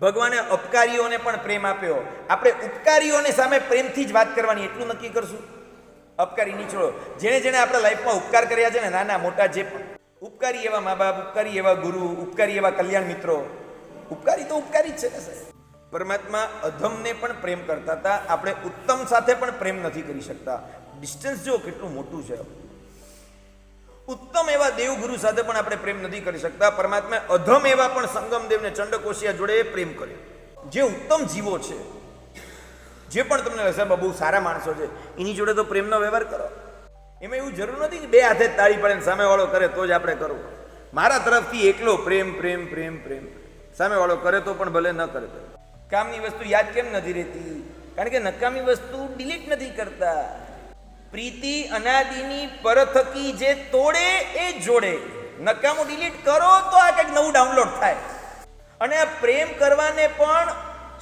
ભગવાને અપકારીઓને પણ પ્રેમ આપ્યો. આપણે ઉપકારીઓને સામે પ્રેમથી જ વાત કરવાની, એટલું નક્કી કરશું. અપકારી નીચળો, જેને જેને આપણા લાઈફમાં ઉપકાર કર્યા છે ને, નાના મોટા જે પણ ઉપકારી એવા મા બાપ, ઉપકારી એવા ગુરુ, ઉપકારી એવા કલ્યાણ મિત્રો, ઉપકારી તો ઉપકારી જ છે ને સાહેબ. પરમાત્મા અધમને પણ પ્રેમ કરતા હતા. આપણે ઉત્તમ સાથે પણ પ્રેમ નથી કરી શકતા. ડિસ્ટન્સ જો કેટલું મોટું છે. ઉત્તમ એવા દેવગુરુ સાથે પણ આપણે પ્રેમ નથી કરી શકતા. પરમાત્મા અધમ એવા પણ સંગમદેવને ચંડકોશિયા જોડે પ્રેમ કર્યો. જે ઉત્તમ જીવો છે, જે પણ તમને સાહેબ બહુ સારા માણસો છે, એની જોડે તો પ્રેમનો વ્યવહાર કરો. એમાં એવું જરૂર નથી કે બે હાથે તાળી પડે ને સામેવાળો કરે તો જ આપણે કરવું. મારા તરફથી એકલો પ્રેમ પ્રેમ પ્રેમ પ્રેમ, સામેવાળો કરે તો પણ ભલે ન કરે. કામની વસ્તુ યાદ કેમ નથી રહેતી? કારણ કે નકામી વસ્તુ ડિલીટ નથી કરતા. પ્રીતિ અનાદિની પરથકી જે તોડે એ જોડે. નકામું ડિલીટ કરો તો આ કંઈક નવું ડાઉનલોડ થાય. અને આ પ્રેમ કરવાને પણ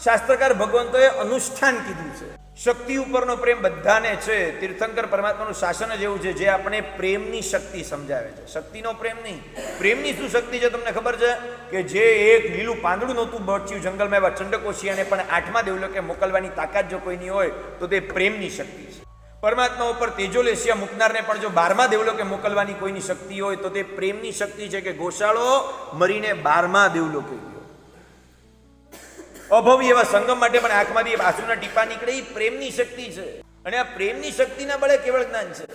શાસ્ત્રકાર ભગવંતોએ અનુષ્ઠાન કીધું છે. શક્તિ ઉપરનો પ્રેમ બધાને છે. તીર્થંકર પરમાત્માનું શાસન જ એવું છે જે આપણે પ્રેમની શક્તિ સમજાવે છે. શક્તિનો પ્રેમ નહીં. પ્રેમની શું શક્તિ છે તમને ખબર છે? કે જે એક લીલું પાંદડું નહોતું બચ્યું જંગલમાં, એવા ચંડકોશિયાને પણ 8મા દેવલોકે મોકલવાની તાકાત જો કોઈની હોય તો તે પ્રેમની શક્તિ છે. પરમાત્મા ઉપર તેજોલેશિયા મૂકનારને પણ જો 12મા દેવલોકે મોકલવાની કોઈની શક્તિ હોય તો તે પ્રેમની શક્તિ છે. કે ગોશાળો મરીને 12મા દેવલોકે ગયો. અભવી એવા સંગમ માટે પણ આંખમાંથી આંસુના ટીપા નીકળે, એ પ્રેમની શક્તિ છે. અને આ પ્રેમની શક્તિના બળે કેવળ જ્ઞાન છે.